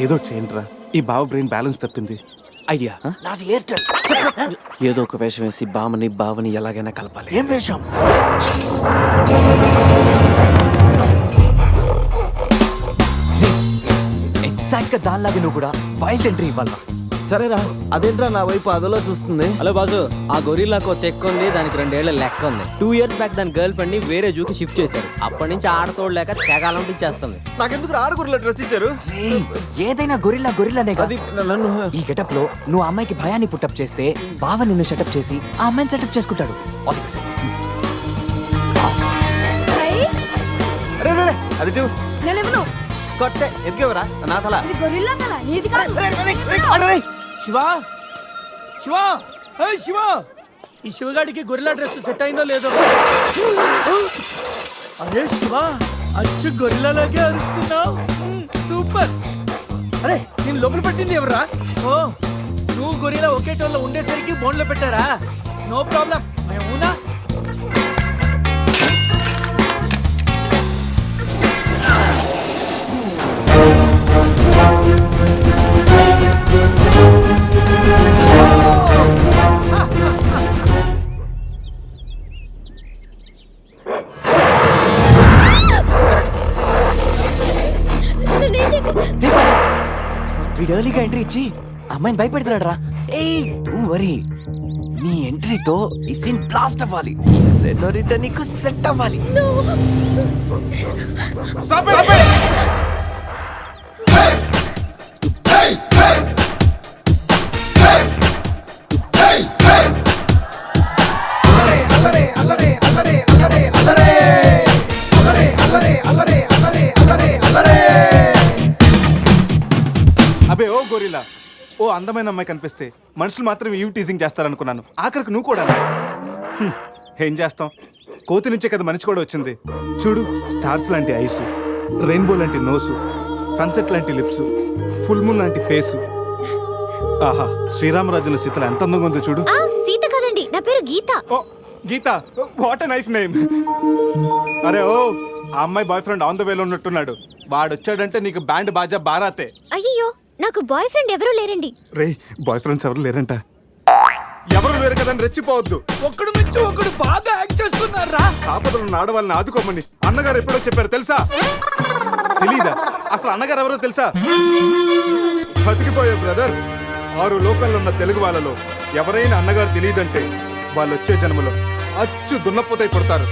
ఏదో చేయండిరా, ఈ బావ బ్రెయిన్ బ్యాలెన్స్ తప్పింది. ఐడియా. నాది ఎయిర్టెల్. ఏదో ఒక వేషం వేసి బావని ఎలాగైనా కలపాలి. ఏం వేషం? ఎగ్జాక్ట్ గా దానిలాగా నువ్వు కూడా వైల్డ్ ఎంట్రీ ఇవ్వాలా. సరేరా, అదేంట్రా నా వైపు అదలో చూస్తుంది. హలో బాజు, ఆ గొరిల్లాకు తెక్క ఉంది, దానికి 2 ఏళ్ల లెక్క ఉంది. 2 years బ్యాక్ దాని గర్ల్ ఫ్రెండ్ ని వేరే జూకి షిఫ్ట్ చేశారు. అప్పటి నుంచి ఆడతోడలేక తెగాలం చేస్తుంది. నాకెందుకు ఆరుగురులో డ్రెస్ ఇచ్చారు? ఏదైనా గొరిల్లానే అది నన్ను ఈ గెటప్ లో నువ్వు అమ్మాయికి భయాన్ని పుట్టప్ చేస్తే బావ నిన్ను సెటప్ చేసి ఆ అమ్మాయిని సెటప్ చేసుకుంటాడు. అది కొట్టే ఎదిగేవరా నా తల. శివా శివా, శివా, ఈ శివగాడికి గొరిల్లా డ్రెస్ సెట్ అయిందో లేదో. అరే శివా, అచ్చు గొరిల్లాలాగే అరుస్తున్నావు. సూపర్. అరే నేను లోపల పెట్టింది ఎవరా? ఓ, నువ్వు గొరిల్లా ఒకే టోన్లో ఉండేసరికి బోన్లో పెట్టారా? నో ప్రాబ్లం, మేమునా. వీడు ఎర్లీగా ఎంట్రీ ఇచ్చి అమ్మాయిని భయపెడతాడు రా. డోంట్ వరీ, నీ ఎంట్రీతో ఈ సీన్ బ్లాస్ట్ అవ్వాలి. సెనోరిటా నీకు సెట్ అవ్వాలి. అబే ఓ గొరిల్లా, ఓ అందమైన అమ్మాయి కనిపిస్తే మనుషులు మాత్రం ఈవ్ టీజింగ్ చేస్తారనుకున్నాను. ఆఖరికి నువ్వు కూడా. ఏం చేస్తాం, కోతి నుంచే కదా మనిషి కూడా వచ్చింది. చూడు, స్టార్స్ లాంటి ఐసు, రెయిన్బో లాంటి నోసు, సన్సెట్ లాంటి లిప్స్, ఫుల్ మూన్ లాంటి ఫేసు. ఆహా, శ్రీరామరాజుల సీతలు ఎంత అందంగా ఉందో చూడు. సీత కదండి, నా పేరు గీత. ఓ గీత, వాట్ ఎ నైస్ నేమ్. అరే ఓ, ఆ అమ్మాయి బాయ్ ఫ్రెండ్ ఆన్ ద వేలో ఉన్నట్టున్నాడు. వాడొచ్చాడంటే నీకు బ్యాండ్ బాజా బారాతే. అయ్యో, నాకు బాయ్ ఫ్రెండ్ ఎవరూ లేరండి. రే, బాయ్ ఫ్రెండ్స్ ఎవరు లేరంట. ఎవరు లేరు కదని రెచ్చిపోవద్దు. ఒకడు మించి ఒకడు బాగా యాక్ట్ చేస్తున్నారా? ఆపదలు ఆడవాళ్ళని ఆదుకోమని అన్నగారు ఎప్పుడో చెప్పారు తెలుసా? తెలీదా? అసలు అన్నగారు ఎవరో తెలుసా? బతికిపోయే బ్రదర్, 6 లోకల్లో ఉన్న తెలుగు వాళ్ళలో ఎవరైనా అన్నగారు తెలియదంటే వాళ్ళు వచ్చే జన్మలో అచ్చు దున్నపోతై పుడతారు.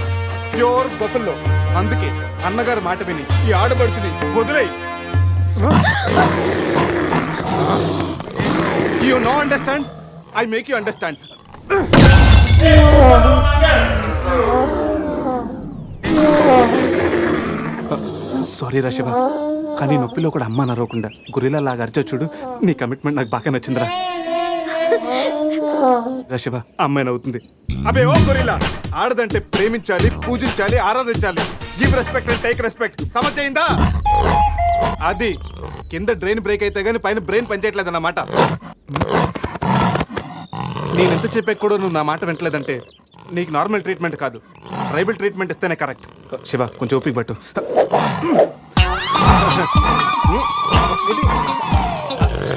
ప్యూర్ బొఫల్లో. అందుకే అన్నగారు మాట విని ఈ ఆడబడుచుని వదిలేయి. You no understand? I make you understand. Sorry రా శివ, కానీ నొప్పిలో కూడా అమ్మ నరవకుండా గురిలా లాగా అరిచా చూడు. నీ కమిట్మెంట్ నాకు బాగా నచ్చిందిరా. శివ, అమ్మాయి నవ్వుతుంది. అబే ఓ గొరిల్లా, ఆడదంటే ప్రేమించాలి, పూజించాలి, ఆరాధించాలి. Give respect and take respect. సమర్థయిందా? అది కింద డ్రైన్ బ్రేక్ అయితే గానీ పైన బ్రెయిన్ పనిచేయట్లేదు అన్నమాట. నేను ఎంత చెప్పాక కూడా నువ్వు నా మాట వింటలేదంటే నీకు నార్మల్ ట్రీట్మెంట్ కాదు, ట్రైబల్ ట్రీట్మెంట్ ఇస్తేనే కరెక్ట్. శివ, కొంచెం ఓపిక పట్టు.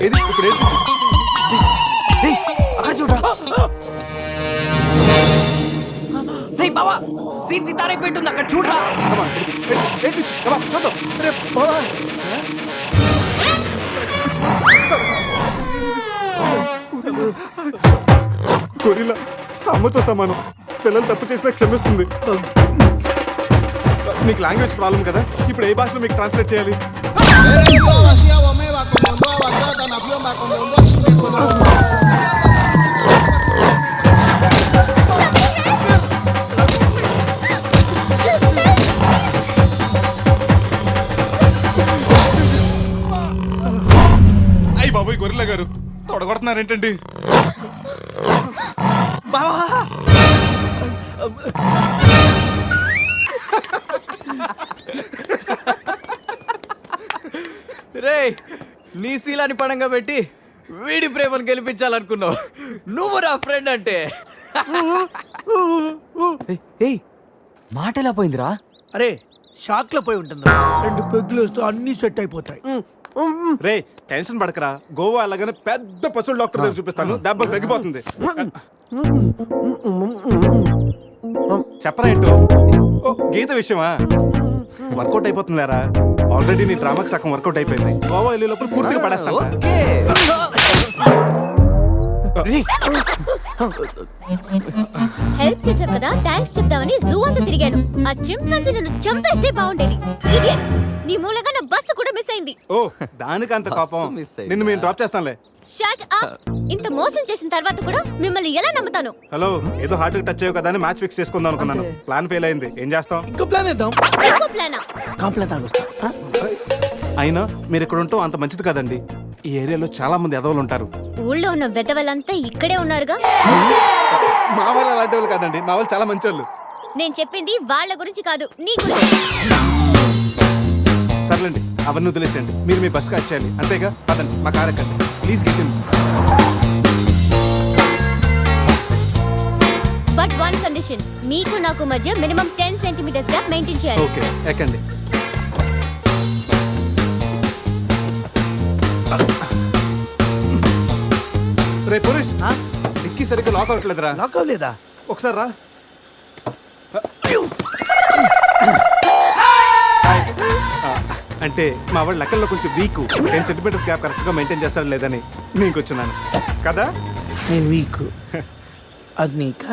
ఇది ఇప్పుడు చూడరా, బావా సీన్ సితారే పెట్టుంది అక్కడ చూడరా. గొరిల్లా అమ్మతో సమానం. పిల్లలు తప్పు చేసినా క్షమిస్తుంది. నీకు లాంగ్వేజ్ ప్రాబ్లం కదా, ఇప్పుడు ఏ భాషలో మీకు ట్రాన్స్లేట్ చేయాలి? అయ్యి బాబోయ్, గొరిల్లా గారు తొడగొడుతున్నారేంటండి? రే, నీ శీలాన్ని పడంగా పెట్టి వీడి ప్రేమను గెలిపించాలనుకున్నావు. నువ్వు నా ఫ్రెండ్ అంటే. మాట ఎలా పోయిందిరా? అరే, షాక్ లో పోయి ఉంటుంది. 2 పెగ్గులు వస్తూ అన్ని సెట్ అయిపోతాయి. రే టెన్షన్ పడకరా, గోవా అలాగనే పెద్ద పశువుల డాక్టర్ దగ్గర చూపిస్తాను, దెబ్బ తగ్గిపోతుంది. చెప్పరా ఏంటో? ఓ, గీత విషయమా? వర్కౌట్ అయిపోతుంది లేరా, ఆల్రెడీ నీ డ్రామాకి సగం వర్కౌట్ అయిపోయింది. గోవా వెళ్ళే లోపల పూర్తిగా పడేస్తాను. హెల్ప్ చేసావు కదా, థ్యాంక్స్ చెప్తామని జూ అంతా తిరిగాను. ఆ చింపాంజీ నన్ను చంపేస్తే బాగుండేది. Idiot. నీ మూలంగా నా బస్సు కూడా మిస్ అయింది. ఓ, దానికి అంత కోపం? miss అయిందా? నిన్ను మేము డ్రాప్ చేస్తాంలే. Shut up. ఇంత మోసం చేసిన తర్వాత కూడా మిమ్మల్ని ఎలా నమ్ముతాను? హలో, ఏదో హార్ట్ టచ్ అయ్యో కదా అని మ్యాచ్ ఫిక్స్ చేసుకుందాం అనుకున్నాను. ప్లాన్ ఫెయిల్ అయింది, ఏం చేస్తాం? ఇంకో ప్లాన్ వేద్దాం. ఇంకో ప్లానా? కాంప్లైంట్ తాగొస్తా. అయినా మీరు ఇక్కడ ఉంటాం అంత మంచిది కదండి. ఈ ఏరియాలో చాలా మంది ఎదవలు ఉంటారు. ఊళ్ళో ఉన్న వెధవలంతా ఇక్కడే ఉన్నారుగా. మా వాళ్ళు అలాంటి వాళ్ళు కాదండి, మా వాళ్ళు చాలా మంచి వాళ్ళు. నేను చెప్పింది వాళ్ళ గురించి కాదు, నీ గురించి. సర్లేండి, అవన్నీ వదిలేసేయండి. మీరు మీ బస్కి వచ్చేయాలి అంతేగా. పదండి, మా కార్ ఎక్కండి please. Get in. But one condition, మీకు నాకు మధ్య మినిమం 10 సెంటీమీటర్స్ గ్యాప్ మెయింటైన్ చేయాలి. ఓకే, ఎక్కండి. రే పురుష్, డిక్కీ సరిగ్గా లాక్ అవ్వట్లేదురా. లాక్ అవ్వలేదా? ఒకసారి రా. అంటే మా వాడు లెక్కల్లో కొంచెం వీక్. 10 సెంటీమీటర్స్ గ్యాప్ కరెక్ట్గా మెయింటైన్ చేస్తాడు లేదని నీకు వచ్చున్నాను కదా. నేను వీక్. అది నీకా?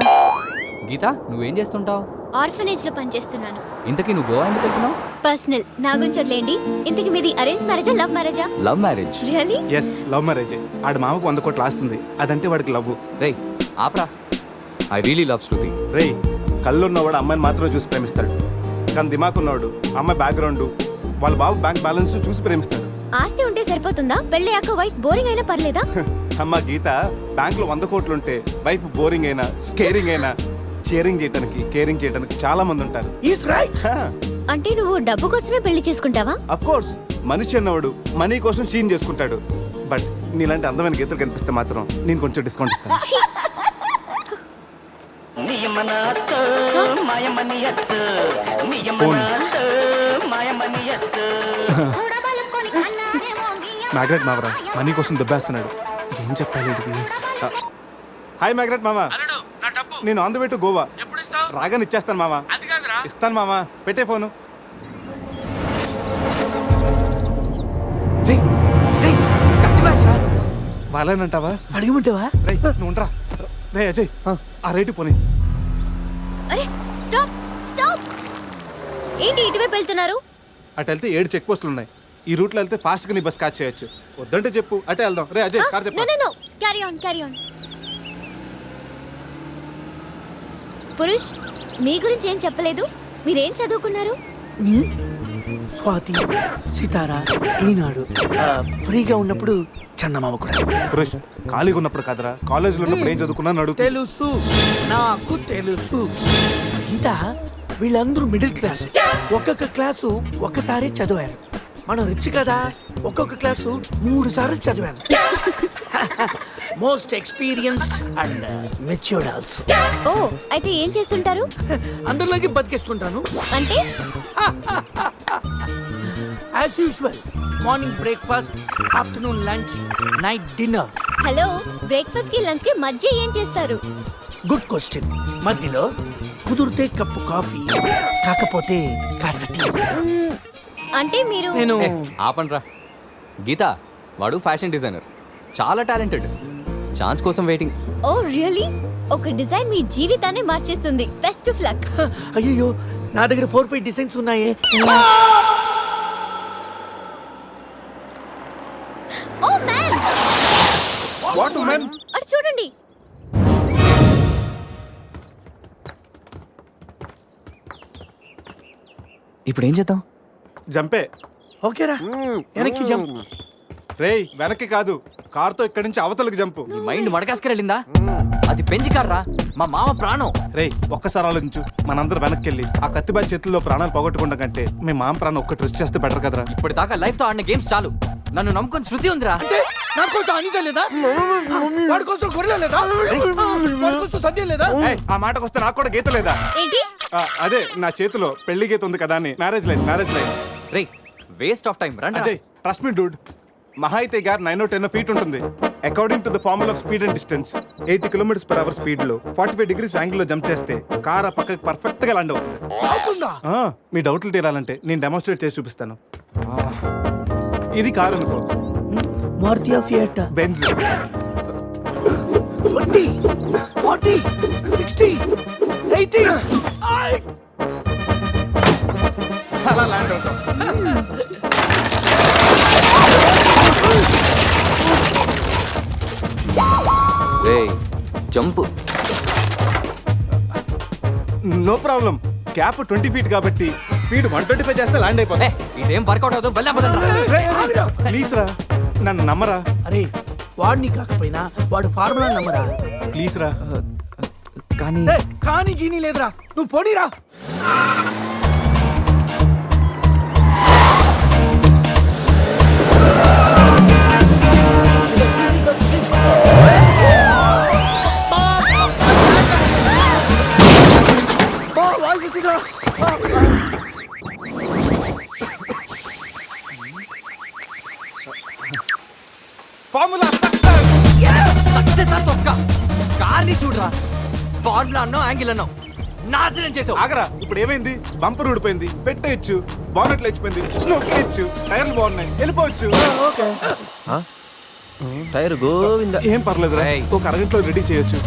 గీత నువ్వేం చేస్తుంటావు? ఆర్ఫనేజ్ లో పనిచేస్తున్నాను. ఇంతకీ నువ్వు గోవా ఎందుకు వెళ్తున్నావు? పర్సనల్, నా గురించి వదిలేండి. ఇంతకి మీది అరేంజ్ మ్యారేజా, లవ్ మ్యారేజా? Love marriage. Really? Yes, love marriage. ఆడు మామకు 100 కోట్లు ఆస్తుంది, అదంటే వాడికి లవ్. రేయ్ ఆప్రా, ఐ రియలీ లవ్ శృతి. రే, కళ్ళున్నవాడు అమ్మాయిని మాత్రమే చూసి ప్రేమిస్తాడు, కానీ దిమాక్ ఉన్నవాడు అమ్మాయి బ్యాక్గ్రౌండ్, వాళ్ళ బాబు బ్యాంక్ బ్యాలెన్స్ చూసి ప్రేమిస్తాడు. ఆస్తి ఉంటే సరిపోతుందా? పెళ్ళయ్యాక వైఫ్ బోరింగ్ అయినా పర్లేదా? అమ్మ గీత, బ్యాంక్ లో 100 కోట్లు ఉంటే వైఫ్ బోరింగ్ అయినా స్కేరింగ్ అయినా షేరింగ్ చేయడానికి కేరింగ్ చేయడానికి చాలా మంది ఉంటారు. Is right. అంటే నువ్వు డబ్బు కోసమే పెళ్లి చేసుకుంటావా? అఫ్ కోర్స్, మనిషి అన్నవాడు మనీ కోసం షీన్ చేసుకుంటాడు. బట్ నీలాంటి అందమైన గీతలు కనిపిస్తే మాత్రం నేను కొంచెం డిస్కౌంట్ ఇస్తాను. ఛీ! మ్యాగ్రెట్ మావరా మనీ కోసం దుబ్బేస్తున్నాడు, ఏం చెప్పాలి వీడికి? హాయ్ మ్యాగ్రెట్ మామ, నేను on the way to Goa. రాగానే ఇచ్చేస్తాను మామ. ఇస్తాను మామ, పెట్టే ఫోను. రేయ్, రేయ్, కత్తి మ్యాచ్ రా. వాళ్ళేనంటావా? అడిగమంటావా? రే నువ్వు ఉండరా. రే అజయ్, ఆ రేటు పోనీ. అరే స్టాప్ స్టాప్. ఏంటి ఇటువైపు వెళ్తున్నారు? అటు వెళ్తే 7 చెక్ పోస్టులు ఉన్నాయి. ఈ రూట్లో వెళ్తే ఫాస్ట్ గా నీ బస్ క్యాచ్ చేయొచ్చు. వద్దంటే చెప్పు, అటే వెళ్దాం. రే అజయ్, కార్ నో చెప్పు. No no, carry on carry on. Purush, మీ గురించి ఏం చెప్పలేదు. మీరేం చదువుకున్నారు? స్వాతి, సితారా, ఈనాడు. ఫ్రీగా ఉన్నప్పుడు చందమామ కూడా. పురుష్, ఖాళీగా ఉన్నప్పుడు కాదరా, కాలేజీలో ఉన్నప్పుడు ఏం చదువుకున్నా అడుగుతా. తెలుసు, నాకు తెలుసు. గీత, వీళ్ళందరూ మిడిల్ క్లాస్. ఒక్కొక్క క్లాసు ఒక్కసారి చదివారు. మనం రిచ్ కదా, ఒక్కొక్క క్లాసు 3 సార్లు చదివాను. Most experienced and matured also. ఓ, అయితే ఏం చేస్తుంటారు? అందరిలోకి బతికేస్తుంటాను. అంటే as usual, morning breakfast, afternoon lunch, night dinner. Hello, breakfast కి లంచ్ కి మధ్య ఏం చేస్తారు? Good question. మధ్యలో కుదిరితే కప్పు కాఫీ, కాకపోతే కాస్త టీ. మ్మ్, అంటే మీరు నేను ఆపండ్రా. గీత, వాడు ఫ్యాషన్ డిజైనర్, చాలా టాలెంటెడ్. ఛాన్స్ కోసం వెయిటింగ్. ఓ రియల్లీ? ఒక డిజైన్ మీ జీవితాన్ని మార్చేస్తుంది. Best of luck. అయ్యో, నా దగ్గర 4-5 డిజైన్స్ ఉన్నాయే. Oh man, what women? అటు చూడండి. ఇప్పుడు ఏం చేద్దాం? జంపే. ఓకేరా, వెనక్కి జంప్. రేయ్, వెనక్కి కాదు, కార్తో ఇక్కడి నుంచి అవతలకి జంపు. నీ మైండ్ మడకాసుకెళ్ళిందా? అది పెంచి కార్రా, మా మామ ప్రాణం. రేయ్, ఒక్కసారి ఆలోచించు. మనందరం వెనక్కి వెళ్ళి ఆ కత్తిబాయి చేతుల్లో ప్రాణాలు పోగొట్టుకుంటాం కంటే మీ మామ ప్రాణం ఒక్క ట్రెస్ట్ చేస్తే బెటర్ కదరా. ఇప్పటిదాకా లైఫ్ తో ఆడిన గేమ్స్ చాలు. నన్ను నమ్ముకొని శృతి ఉందిరా. అంటే నా కోసం అనిత లేదా? వాడి కోసం గొర్రె లేదా? వాడి కోసం సద్య లేదా? ఏయ్, ఆ మాటకు వస్తే నాకు కూడా గీత లేదా? ఏంటి? అదే నా చేతిలో పెళ్లి గీత ఉంది కదా అని. Marriage line. రేయ్, వేస్ట్ ఆఫ్ టైం రండి. అజయ్, ట్రస్ట్ మీ డూడ్ మహా అయితే గారు 9 or 10 ఫీట్ ఉంటుంది. According to the formula of speed and distance 80 km/h speed లో 45 degrees యాంగిల్ లో జంప్ చేస్తే కార్ ఆ పక్కకి పర్ఫెక్ట్ గా ల్యాండ్ అవుతుంది. మీ డౌట్లు తీరాలంటే నేను డెమోన్స్ట్రేట్ చేసి చూపిస్తాను. ఇది కార్ అనుకో, మారుతి ఫియట్ బెంజ్. 20 40 60 80 అలా ల్యాండ్ అవుతాం. Jump no problem. Cap 20 feet కాబట్టి స్పీడ్ 125 చేస్తే ల్యాండ్ అయిపోతా. ఇదేం వర్కౌట్ అవుతుంది ప్లీజ్ రా, నన్ను నమ్మరా అరే వాడిని కాకపోయినా వాడు ఫార్ములా నమ్మరా. ప్లీజ్ రా. కానీ కానీ గీని లేదురా, నువ్వు పోనీరా. ఫార్ములా కార్ని చూడరా, ఫార్ములా అన్నావు, యాంగిల్ అన్నావు, నాశనం చేసావు. ఆగరా, ఇప్పుడు ఏమైంది? బంపర్ ఊడిపోయింది, పెట్టేయచ్చు, బానెట్ లేచిపోయింది, నొక్కేయచ్చు, టైర్లు బాగున్నాయి, వెళ్ళిపోవచ్చు. టైర్ గోవింద. ఏం పర్లేదురా, ఒక అరగంటలో రెడీ చేయొచ్చు.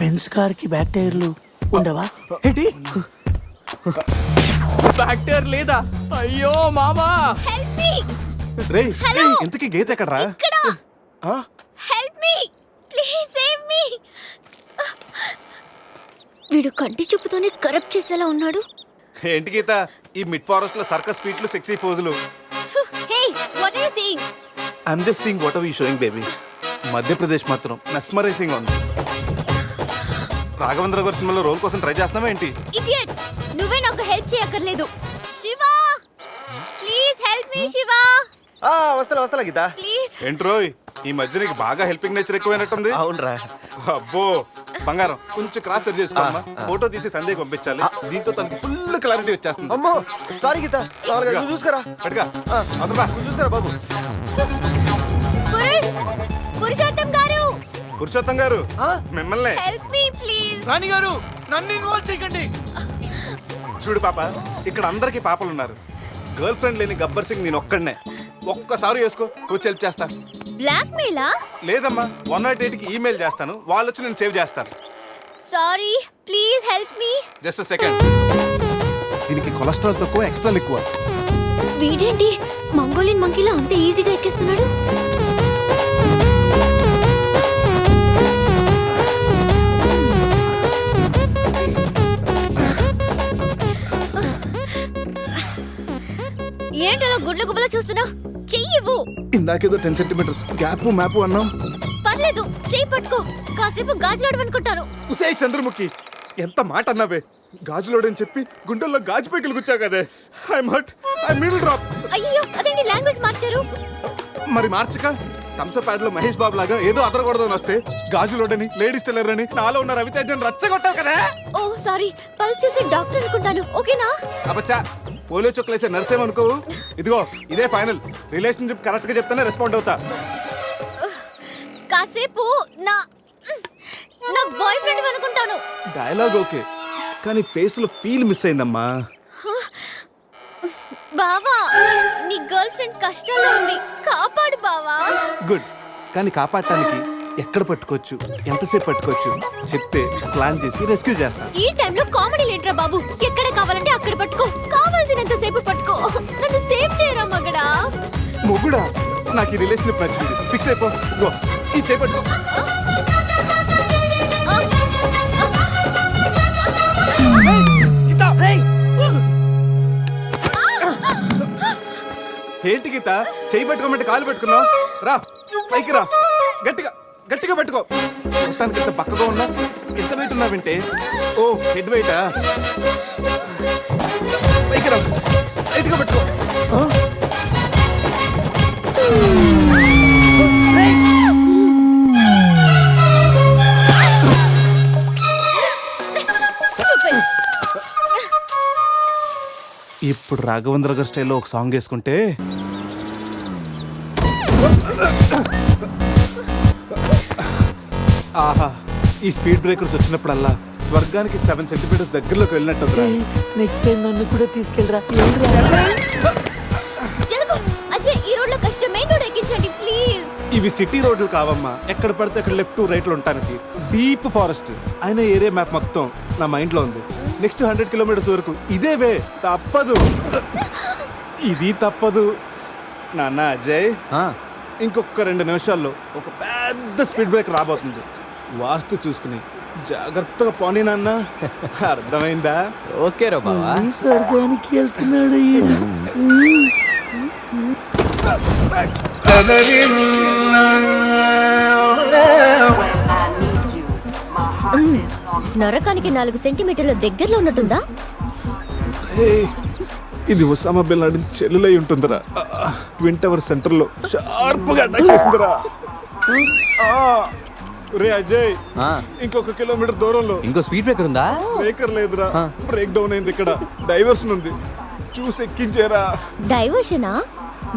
బెంజ్ కార్ కి బ్యాక్ టైర్లు ఉండవా? ఏంటి? బ్యాక్ టైర్ లేదా? అయ్యో మామా. Help me. రేయ్, ఇంతకీ గీత ఎక్కడ్రా? ఇక్కడ. ఆ? Help me. Please save me. వీడు కంటి చూపుతోనే కరప్ట్ చేసేలా ఉన్నాడు. ఏంటి గీత, ఈ మిడ్ ఫారెస్ట్ లో సర్కస్ ఫీట్లు, సెక్సీ పోజులు? Hey, what are you seeing? I'm just seeing what are you showing baby. Madhya Pradesh మాత్రం మెస్మరైజింగ్ ఉంది. రాఘవేంద్ర గారి సినిమాలో రోల్ కోసం ట్రై చేస్తున్నావా ఏంటి? ఇడియట్, నువ్వే నాకు హెల్ప్ చేయక్కర్లేదు. Shiva, please help me Shiva. వస్తా గీత. ప్లీజ్. ఏంట్రోయ్, ఈ మధ్య నీకు బాగా హెల్పింగ్ నేచర్ ఎక్కువైనట్టుంది. అవునరా. అబ్బో బంగారం, కొంచెం క్రాస్ సెట్ చేసుకోమ్మా. ఫోటో తీసి సందేహం పంపించాలి, దీంతో తనకి ఫుల్ క్లారిటీ వచ్చేస్తుంది. అమ్మో సారీ గీత, నువ్వు చూసుకురా. పట్టుగా అదరా, నువ్వు చూసుకురా బాబు. పురుషోత్తం గారు, పురుషోత్తం గారు మిమ్మల్ని. Help me please. రాణి గారు, నన్ను ఇన్వాల్వ్ చేయకండి. చూడు పాప, ఇక్కడ అందరికి పాపలు ఉన్నారు. గర్ల్ ఫ్రెండ్ లేని గబ్బర్ సింగ్ నేను ఒక్కడనే. ఒక్కసారి వేసుకో, వచ్చి హెల్ప్ చేస్తా. బ్లాక్ మెయిలా? లేదమ్మా, 108కి ఈమెయిల్ చేస్తాను, వాళ్ళు వచ్చి నేను సేవ్ చేస్తాను. Sorry, please help me. Just second. దీనికి కొలెస్ట్రాల్ తక్కువ, ఎక్స్ట్రా ఎక్కువ. వీడేంటి మంగోలియన్ మంకీలా అంత ఈజీగా ఎక్కిస్తున్నాడు? ఏంటలా గుడ్ల గుబల చూస్తున్నా? చెయ్యివ్వు. ఇందాకేదో 10 centimeters గ్యాప్ మ్యాప్ అన్నాం. పర్లేదు, చెయ్యి పట్టుకో. కాసేపు గాజులాడు అనుకుంటాను. ఉసే చంద్రముఖి, ఎంత మాట అన్నావే. గాజులోడని చెప్పి గుండెల్లో గాజు పైకి గుచ్చావు కదే. I'm hurt, I middle drop. అయ్యో, అదేంటి లాంగ్వేజ్ మార్చారు? మరి మార్చక థమ్సప్ ప్యాడ్ లో మహేష్ బాబు లాగా ఏదో అదరకూడదని వస్తే గాజులోడని, లేడీస్ టైలర్ అని, నాలో ఉన్న రవితేజని రచ్చగొట్టావు కదా. ఓ సారీ, పల్స్ చూసి డాక్టర్ అనుకుంటాను. ఓకేనా? అబ్బచ్చా, పోలియో చుక్కలేసే నర్సేమనుకో. ఇదిగో ఇదే ఫైనల్. రిలేషన్షిప్ కరెక్ట్ గా చెప్తానే రెస్పాండ్ అవుతా. కాసేపు నా బాయ్ ఫ్రెండ్ అనుకుంటాను. డైలాగ్ ఓకే, కానీ ఫేస్ లో ఫీల్ మిస్ అయిందమ్మా. బావా, నీ గర్ల్ ఫ్రెండ్ కష్టాల్లో ఉంది, కాపాడు బావా. గుడ్, కానీ కాపాడటానికి ఎక్కడ పట్టుకోవచ్చు, ఎంతసేపు పట్టుకోవచ్చు చెప్తే ప్లాన్ చేసి రెస్క్యూ చేస్తాను. ఈ టైంలో కామెడీ లేట్రా బాబు. ఎక్కడ కావాలంటే అక్కడ పట్టుకో, కావాల్సినంత సేపు పట్టుకో. నన్ను సేవ్ చేయరా మగడా. మొగుడా, నాకు ఈ రిలేషన్షిప్ నచ్చింది, ఫిక్స్ అయిపో. ఇదిగో ఈ చేయి పట్టుకో. ఏంటి గీత, చేయి పట్టుకోమంటే కాలు పెట్టుకున్నావు? రా పైకి రా, గట్టిగా గట్టిగా పట్టుకో. మొత్తానికి ఎంత పక్కగా ఉన్నా, ఎంత వెయిట్ ఉన్నా వింటే. ఓ హెడ్ వెయిటా? పైకి రా, గట్టిగా పట్టుకో. ఇప్పుడు రాఘవేంద్ర గారి స్టైల్లో ఒక సాంగ్ వేసుకుంటే ఆహా, ఈ స్పీడ్ బ్రేకర్స్ వచ్చినప్పుడల్లా స్వర్గానికి 7 సెంటీమీటర్స్ దగ్గరలోకి వెళ్ళినట్టు. నెక్స్ట్ టైం నన్ను కూడా తీసుకెళ్ళరా జరుగు అజయ్, ఈ రోడ్ లో కష్టం, మెయిన్ రోడ్ ఎక్కించండి ప్లీజ్. ఇవి సిటీ రోడ్లు కావమ్మా, ఎక్కడ పడితే అక్కడ లెఫ్ట్ రైట్ లో ఉంటానికి. డీప్ ఫారెస్ట్ అయిన ఏరియా మ్యాప్ మొత్తం నా మైండ్ లో ఉంది. నెక్స్ట్ 100 కిలోమీటర్స్ వరకు ఇదే వే, తప్పదు. ఇది తప్పదు నాన్న అజయ్. ఇంకొక 2 నిమిషాల్లో ఒక పెద్ద స్పీడ్ బ్రేక్ రాబోతుంది. వాస్తు చూసుకుని జాగ్రత్తగా పోనీ నాన్న, అర్థమైందా? ఓకే రా బావా. స్వర్గానికి వెళ్తున్నాడు ఈడు. నరకానికి 4 సెంటీమీటర్ల దగ్గరలో ఉన్నట్టుందా? ఏయ్, ఇది ఒసామా బిన్ లాడెన్ చెల్లెలై ఉంటుందిరా. ట్విన్ టవర్ సెంటర్ లో షార్ప్ గా అటాక్ చేస్తుందిరా. రే అజయ్, ఇంకొక కిలోమీటర్ దూరంలో ఇంకో స్పీడ్ బ్రేకర్ ఉందా? బ్రేకర్ లేదురా, బ్రేక్ డౌన్ అయింది. ఇక్కడ డైవర్షన్ ఉంది, చూసి ఎక్కించేరా. డైవర్షనా?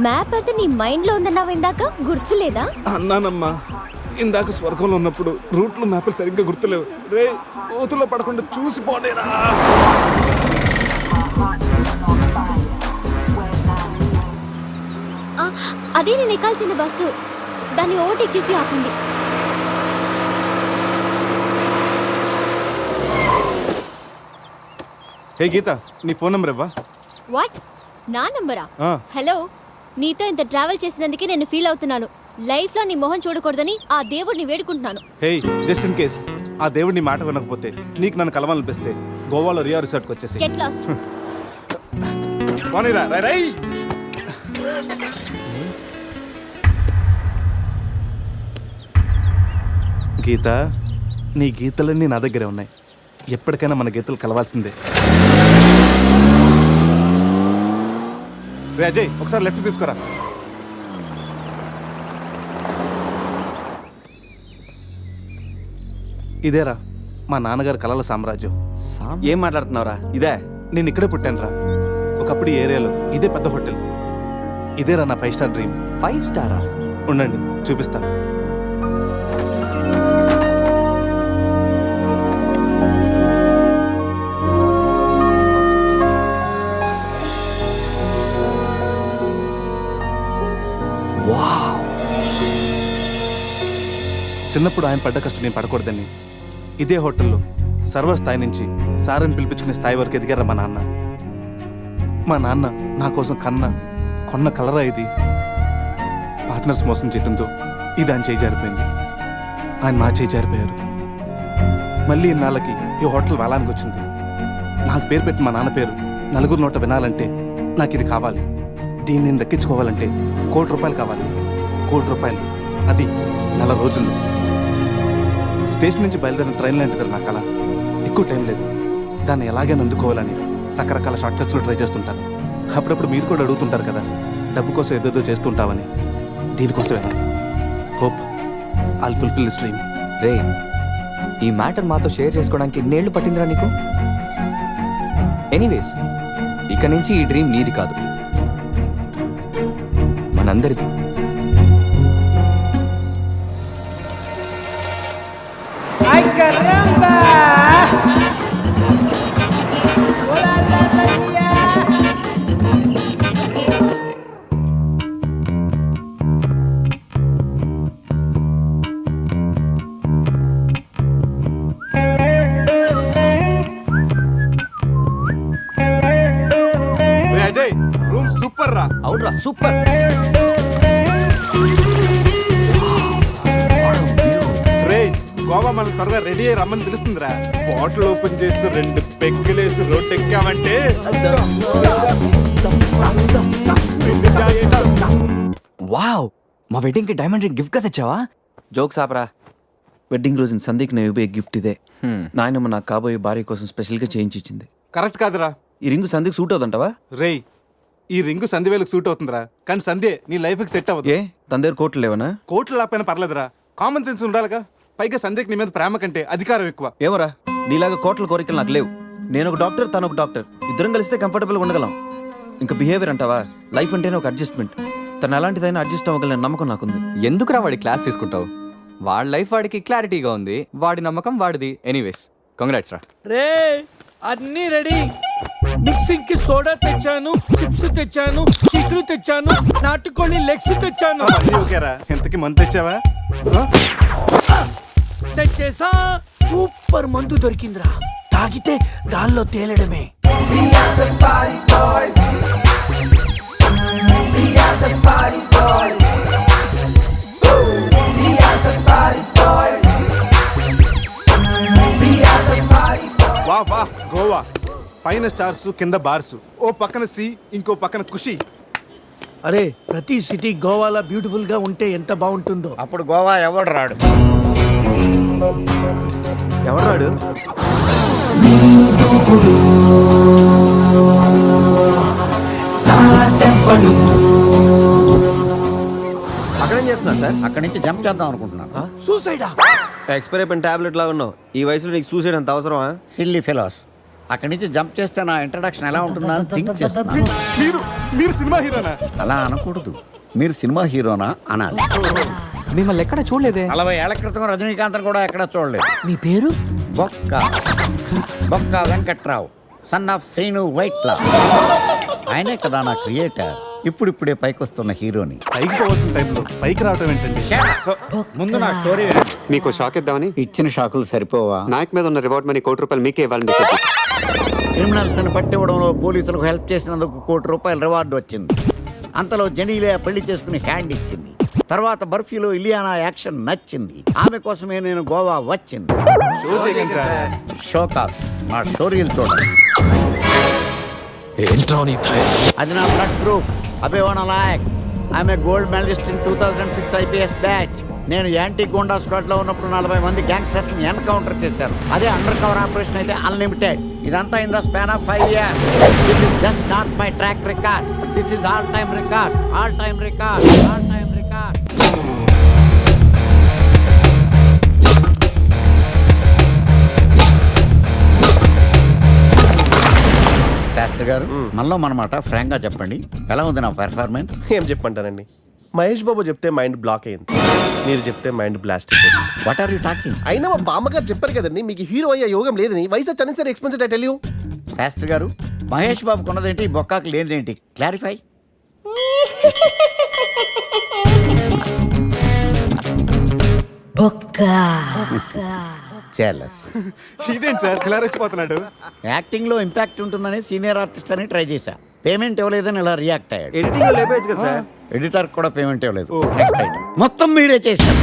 మ్యాప్ అయితే నీ మైండ్ లో ఉందన్నావు ఇందాక, గుర్తులేదా? అన్నానమ్మా, ఇందాక స్వర్గంలో ఉన్నప్పుడు రూట్లో మ్యాప్లు సరిగ్గా గుర్తులేవు. రే, కోతుల్లో పడకుండా చూసి పోనేరా. ఆ, అదే నేను ఎక్కాల్సిన బస్సు, దాన్ని ఓవర్టేక్ చేసి ఆపండి. హే గీత, నీ ఫోన్ నెంబర్ ఇవ్వా? వాట్? నా నంబరా? ఆ. హలో, నీతో ఇంత ట్రావెల్ చేసినందుకే నేను ఫీల్ అవుతున్నాను. లైఫ్ లో నీ మొహం చూడకూడదని ఆ దేవుడిని వేడుకుంటున్నాను. హే, జస్ట్ ఇన్ కేస్ ఆ దేవుడి నీ మాట వినకపోతే, నీకు నన్ను కలవాలనిపిస్తే గోవాలో రియా రిసార్ట్కి వచ్చేసి గెట్ లాస్ట్. పోనీరా, రై రై. గీత, నీ గీతలన్నీ నా దగ్గరే ఉన్నాయి. ఎప్పటికైనా మన గీతలు కలవాల్సిందే. రే అజయ్, ఒకసారి లెఫ్ట్ తీసుకురా. ఇదేరా మా నాన్నగారి కలల సామ్రాజ్యం. ఏం మాట్లాడుతున్నావురా? ఇదే నేను ఇక్కడే పుట్టానురా. ఒకప్పుడు ఈ ఏరియాలో ఇదే పెద్ద హోటల్. ఇదేరా నా 5 స్టార్ డ్రీమ్. 5 స్టారా? ఉండండి, చూపిస్తా. చిన్నప్పుడు ఆయన పడ్డ కష్టం నేను పడకూడదని ఇదే హోటల్లో సర్వర్ స్థాయి నుంచి సారని పిలిపించుకునే స్థాయి వరకు ఎదిగారా మా నాన్న. మా నాన్న నా కోసం కొన్న కలరా ఇది. పార్ట్నర్స్ మోసం చేయడంతో ఇది ఆయన చేయి జారిపోయింది. ఆయన నా చేయి జారిపోయారు. మళ్ళీ ఇన్నాళ్ళకి ఈ హోటల్ వేలానికి వచ్చింది. నాకు పేరు పెట్టి మా నాన్న పేరు నలుగురు నోట వినాలంటే నాకు ఇది కావాలి. దీన్ని నేను దక్కించుకోవాలంటే ₹1,00,00,000 కావాలి. ₹1,00,00,000, అది 4 రోజుల్లో. స్టేషన్ నుంచి బయలుదేరిన ట్రైన్ లాంటిది నా కళ. ఎక్కువ టైం లేదు, దాన్ని ఎలాగైనా అందుకోవాలని రకరకాల షార్ట్ కట్స్లో ట్రై చేస్తుంటాను. అప్పుడప్పుడు మీరు కూడా అడుగుతుంటారు కదా, డబ్బు కోసం ఏదేదో చేస్తుంటావని. దీనికోసమేనా? Hope I'll fulfil this dream. రే, ఈ మ్యాటర్ మాతో షేర్ చేసుకోవడానికి ఎన్నేళ్ళు పట్టిందిరా నీకు? ఎనీవేస్, ఇక నుంచి ఈ డ్రీమ్ నీది కాదు, మనందరిది. ¡Ay, caramba! ¡Hola, la, la, la! Ajay, room super రా. అవునరా, సూపర్. రే, గోవా మనం త్వరగా రెడీ అయ్యి రమ్మని తెలుస్తుందిరా. బాటిల్ ఓపెన్ చేస్తూ 2 పెగ్గులేసి రోడ్ ఎక్కామంటే వావ్, మా వెడ్డింగ్ కి డైమండ్ రింగ్ గిఫ్ట్ గా తెచ్చావా? జోక్స్ ఆపరా. వెడ్డింగ్ రోజున సందీక్ నేను ఇవ్వబోయే గిఫ్ట్ ఇదే. నాయనమ్మ నాకు కాబోయే భార్య కోసం స్పెషల్గా చేయించి ఇచ్చింది. కరెక్ట్ కాదురా. ఈ రింగు సందీక్ సూట్ అవుతుంటావా? రేయ్, ఈ రింగు సంధ్యవేలకు సూట్ అవుతుందిరా, కానీ సంధ్య నీ లైఫ్కి సెట్ అవ్వదు. ఏ తన దగ్గర కోట్లు లేవనా? కోట్లు లేకపోయినా పర్లేదురా, కామన్ సెన్స్ ఉండాలిగా. పైగా సంధ్యకి నీ మీద ప్రేమ కంటే అధికారం ఎక్కువ. ఏమరా, నీలాగా కోట్ల కోరికలు నాకు లేవు. నేను ఒక డాక్టర్, తను ఒక డాక్టర్. ఇద్దరం కలిస్తే కంఫర్టబుల్గా ఉండగలం. ఇంకా బిహేవియర్ అంటావా? లైఫ్ అంటేనే ఒక అడ్జస్ట్మెంట్. తను ఎలాంటిదైనా అడ్జస్ట్ అవ్వగల నమ్మకం నాకుంది. ఎందుకురా వాడి క్లాస్ తీసుకుంటావు? వాడి లైఫ్ వాడికి క్లారిటీగా ఉంది, వాడి నమ్మకం వాడిది. ఎనీవేస్ కంగ్రాట్స్ రా. రే అన్నీ రెడీ. మిక్సింగ్ కి సోడా తెచ్చాను, చిప్స్ తెచ్చాను, చిక్కులు తెచ్చాను, నాటుకోళ్ళి లెగ్స్ తెచ్చాను. అవన్నీ ఓకేరా. ఎంతకి మంత్ తెచ్చావా? తెచ్చేసా. సూపర్ మందు దొరికిందిరా, తాగితే దానిలో తేలడమే. వా వా గోవా, పైన స్టార్స్ కింద బార్స్, ఓ పక్కన సీ ఇంకో పక్కన ఖుషి. అరే ప్రతి సిటీ గోవాలో బ్యూటిఫుల్ గా ఉంటే ఎంత బాగుంటుందో. అప్పుడు గోవా ఎవడు రాడు. ఎవరు రాడు? అక్కడేం చేస్తున్నా సార్? అక్కడి నుంచి జంప్ చేద్దాం అనుకుంటున్నాను. సూసైడా? ఎక్స్పైర్ అయిపోయిన టాబ్లెట్ లాగా ఉన్నావు. ఈ వయసులో నీకు సూసైడ్ అంత అవసరమా? Silly fellows. అక్కడి నుంచి జంప్ చేస్తే నా ఇంట్రడక్షన్ ఎలా ఉంటుందా అని థింక్ చేస్తున్నాను. మీరు సినిమా హీరోనా? అలా అనకూడదు, మీరు సినిమా హీరోనా అనాలి. మిమ్మల్ని ఎక్కడ చూడలేదే. 40 ఏళ్ల క్రితం రజనీకాంత్ కూడా ఎక్కడా చూడలేదు. మీ పేరు? బొక్క బొక్క వెంకట్రావు, సన్ ఆఫ్ శ్రీను వైట్లా. ఆయనే కదా నా క్రియేటర్. ఇప్పుడిప్పుడే పైకొస్తున్న హీరోని. పైకి పోవాల్సిన టైంలో పైకి రావటం ఏంటండి? ముందు నా స్టోరీ మీకు షాక్ ఇద్దామని. ఇచ్చిన షాకులు సరిపోవా? నాయక్ మీద ఉన్న రివార్డ్ మనీ ₹1,00,00,000 మీకే ఇవ్వాలని డిసైడ్ చేశాను. క్రిమినల్స్ ని పట్టివ్వడంలో పోలీసులకు హెల్ప్ చేసినందుకు ₹1,00,00,000 రివార్డు వచ్చింది. అంతలో జెనీలియా పెళ్లి చేసుకుని హ్యాండ్ ఇచ్చింది. తర్వాత బర్ఫీలో ఇలియానా యాక్షన్ నచ్చింది. ఆమె కోసమే నేను గోవా వచ్చింది. షో చేయకండి సార్. షో కాదు, నా షోరీలు చూడండి. అది నా బ్లడ్ గ్రూప్, అభివాన లాయక్. ఆమె gold medalist in 2006 IPS batch. నేను యాంటీ గోండా స్క్వాడ్ లో ఉన్నప్పుడు 40 మంది గ్యాంగ్స్టర్స్ ని ఎన్కౌంటర్ చేశారు. అదే అండర్ కవర్ ఆపరేషన్ అయితే అన్లిమిటెడ్. ఇదంతా in the span of 5 years. This is just not my track record. This is all time record, all time record, all time record. Shastri గారు, మనలో మనమాట ఫ్రాంక్ గా చెప్పండి, ఎలా ఉంది నా పెర్ఫార్మెన్స్? ఏం చెప్పంటానండి, మహేష్ బాబు చెప్తే మైండ్ బ్లాక్ అయింది, మీరు చెప్తే మైండ్ బ్లాస్ట్ అయిపోయింది. What are you talking? అయినా మా బామ్మగారు చెప్పారు కదండి మీకు హీరో అయ్యే యోగం లేదని. వయసు వచ్చాను sir expensive tell you. Shastri గారు, మహేష్ బాబుకు ఉన్నదేంటి, బొక్కాకి లేనిదేంటి? క్లారిఫై. చెలస్. ఇదేంటి సార్ ఇలా రెచ్చిపోతున్నాడు? యాక్టింగ్ లో ఇంపాక్ట్ ఉంటుందని సీనియర్ ఆర్టిస్ట్ అని ట్రై చేశా. పేమెంట్ ఇవ్వలేదని ఇలా రియాక్ట్ అయ్యాడు. ఎడిటింగ్ లో లేపేయచ్చు కదా సార్. ఎడిటర్ కూడా పేమెంట్ ఇవ్వలేదు. నెక్స్ట్ ఐటమ్ మొత్తం మీరే చేశారు.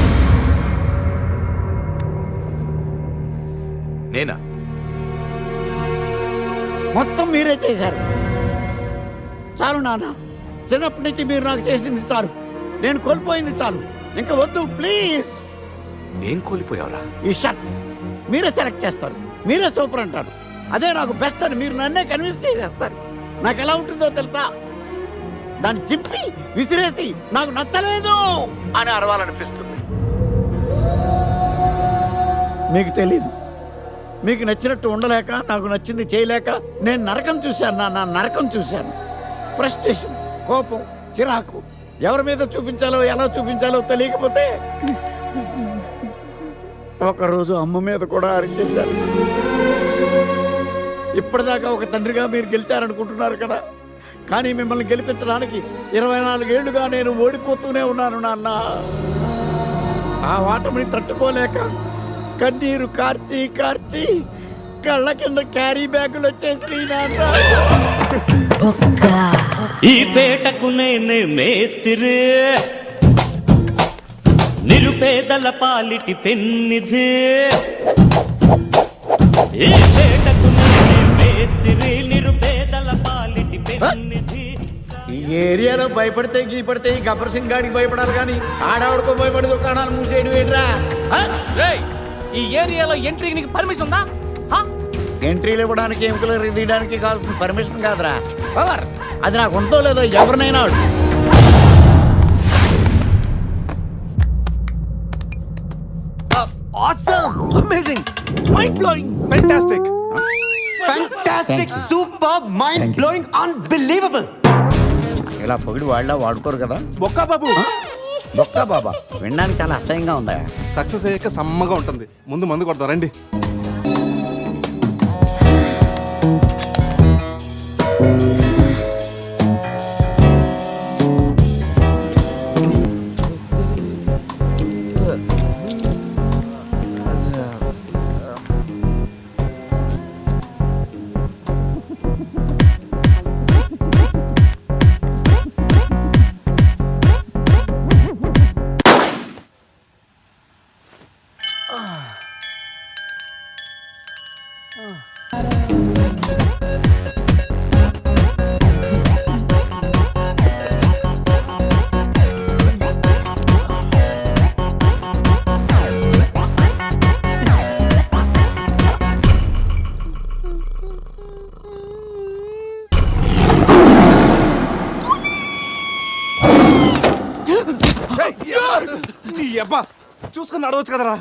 నేనా? మొత్తం మీరే చేశారు. చాలు నాన్న, చిన్నప్పటి నుంచి మీరు నాకు చేసింది చాలు. నేను కోల్పోయింది చాలు. ఇంకా వద్దు ప్లీజ్. ఏం కోల్పోయావురా? ఈ షర్ట్ మీరే సెలెక్ట్ చేస్తారు, మీరే సూపర్ అంటారు. అదే నాకు బెస్ట్ అని మీరు నన్నే కన్విన్స్ చేసేస్తారు. నాకు ఎలా ఉంటుందో తెలుసా? దాన్ని చింపి విసిరేసి నాకు నచ్చలేదు అని అరవాలనిపిస్తుంది. మీకు తెలీదు, మీకు నచ్చినట్టు ఉండలేక, నాకు నచ్చింది చేయలేక నేను నరకం చూశాను. నా నరకం చూశాను. ఫ్రస్ట్రేషన్, కోపం, చిరాకు, ఎవరి మీద చూపించాలో ఎలా చూపించాలో తెలియకపోతే ఒకరోజు అమ్మ మీద కూడా అరిచేశారు. ఇప్పటిదాకా ఒక తండ్రిగా మీరు గెలిచారనుకుంటున్నారు కదా, కానీ మిమ్మల్ని గెలిపించడానికి 24 ఏళ్లుగా నేను ఓడిపోతూనే ఉన్నాను నాన్న. ఆ ఓటమిని తట్టుకోలేక కన్నీరు కార్చి కార్చి కళ్ళ కింద క్యారీ బ్యాగులు వచ్చేసి నాన్న. ఈ పేటకు నేనే మేస్తిరి, నిరుపేదల పాలిటి పెన్నిధి. ఈ పేటకు నేనే మేస్తిరి, నిరుపేదల పాలిటి పెన్నిధి. ఈ ఏరియాలో భయపడితే గీపడితే ఈ గబ్బర్ సింగ్ గాడికి భయపడాలి కానీ ఆడవాడికో భయపడి దుకాణాలు మూసేయడం ఏంట్రా? ఈ ఏరియాలో ఎంట్రీకి నీకు పర్మిషన్ ఉందా? ఎంట్రీలు ఇవ్వడానికి, ఎముకలు తీయడానికి కావాల్సిన పర్మిషన్ కాదురా, పవర్. అది నాకు ఉందో లేదో ఎవరినైనా అడుగు. Awesome! Amazing! Mind blowing, Fantastic! Fantastic! Superb! Mind blowing! Unbelievable! ఇలా పొగిడి వాళ్ళ వాడుకోరు కదా. బొక్కా బాబు బొక్క బాబా వినడానికి చాలా అసహ్యంగా ఉందా? సక్సెస్ అయ్యాక సమ్మగా ఉంటుంది. ముందు మందు కొడతాం రండి. నీ అబ్బా చూసుకుని నడవచ్చు కదరా.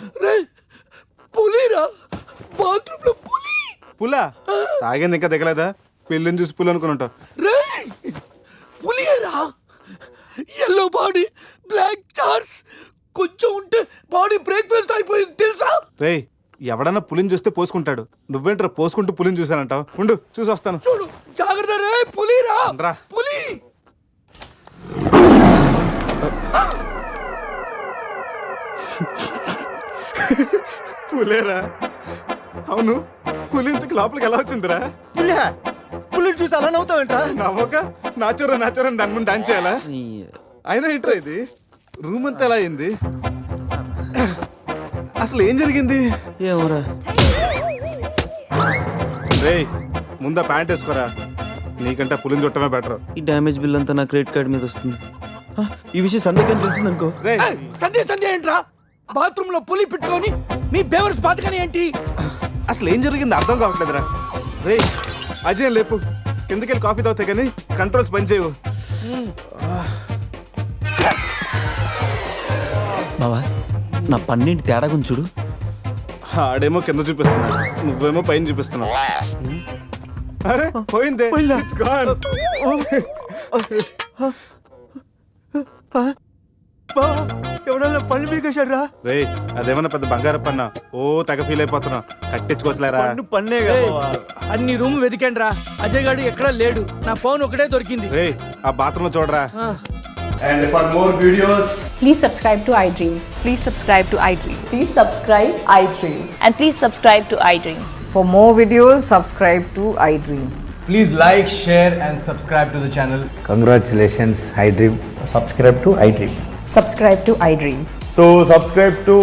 పులిరా, బాత్రూమ్ లో పులి. పులా తాగింది ఇంకా దిగలేదా? పెళ్ళిని చూసి పులి అనుకుని ఉంటావు. పులిరా, ఎల్లో బాడీ, బ్లాక్ చార్స్, కొంచెం ఉంటే బాడీ బ్రేక్ఫాస్ట్ అయిపోయింది తెలుసా? రేయ్ ఎవడన్నా పులిని చూస్తే పోసుకుంటాడు. నువ్వేంట్రా పోసుకుంటూ పులిని చూసానంటావు? ఉండు చూసి వస్తాను. చూడు జాగ్రత్త రే, పులిరా, రా. పులి. పులేరా? అవును, పులి ఇంతకు లోపలికి ఎలా వచ్చిందిరా? పుల్లి చూసి అలా నవ్వుతావేంట్రా? నవ్వక నాచూరా దాని ముందు డాన్స్ చేయాలా? అయినా ఏంట్రా ఇది? రూమ్ అంతా ఎలా అయింది? అసలు ఏం జరిగింది? ఏమోరా. రేయ్ ముందా ప్యాంట్ వేసుకోరా. నీకంటే పులిని చుట్టమే బెటర్. ఈ డ్యామేజ్ బిల్ అంతా నా క్రెడిట్ కార్డ్ మీద వస్తుంది. ఆ, ఈ విషయం సందేహం తెలిసింది అనుకో. రేయ్ సంధ్య ఏంట్రా? బాత్రూమ్ లో పులి పెట్టుకొని మీ బేవర్స్ బాతకని ఏంటి? అసలు ఏం జరిగింది అర్థం కావట్లేదురా. రేయ్ అజయ్ లేపు, కిందకెళ్ళి కాఫీ తాగుతాయి కానీ కంట్రోల్స్ పని చేయవు. బావా నా పన్నెండు తేడా గురించి చూడు. ఆడేమో కింద చూపిస్తున్నాడు, నువ్వేమో పైన చూపిస్తున్నావు. అరే పోయిందే. It's gone. ఎవడన్నా పళ్ళు పీకేశాడ్రా? రేయ్ అదేమన్నా పెద్ద బంగారం పన్నా? ఓ తెగ ఫీల్ అయిపోతున్నా. కట్టించుకోవచ్చులేరా. పన్నే అన్ని రూమ్ వెతికాను రా, అజయ్ గాడు ఎక్కడా లేడు. నా ఫోన్ ఒకటే దొరికింది. రేయ్ ఆ బాత్రూమ్ లో చూడరా. And for more videos, please subscribe to iDream. Please subscribe to iDream. Please subscribe iDream. And please subscribe to iDream. For more videos, subscribe to iDream. please like, share and subscribe to the channel. Congratulations iDream. Subscribe to iDream. Subscribe to iDream. So subscribe to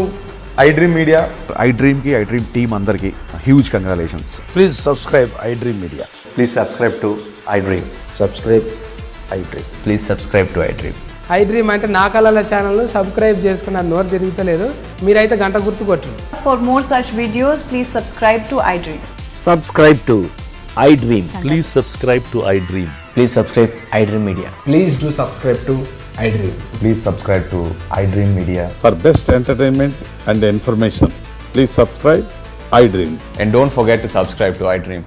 iDream Media. iDream ki iDream team andarki huge congratulations. Please subscribe iDream media. Please subscribe to iDream. Subscribe iDream. Please subscribe to iDream. iDream అంటే నా కళల channel subscribe చేసుకున్న నోరు తిరుగుతలేదు. మీరైతే గంట గుర్తు కొట్టండి. For more such videos, please subscribe to iDream. Subscribe to iDream. Please subscribe to iDream. Please subscribe iDream Media. Please do subscribe to iDream. Please subscribe to iDream Media. For best entertainment and information, please subscribe iDream. And don't forget to subscribe to iDream.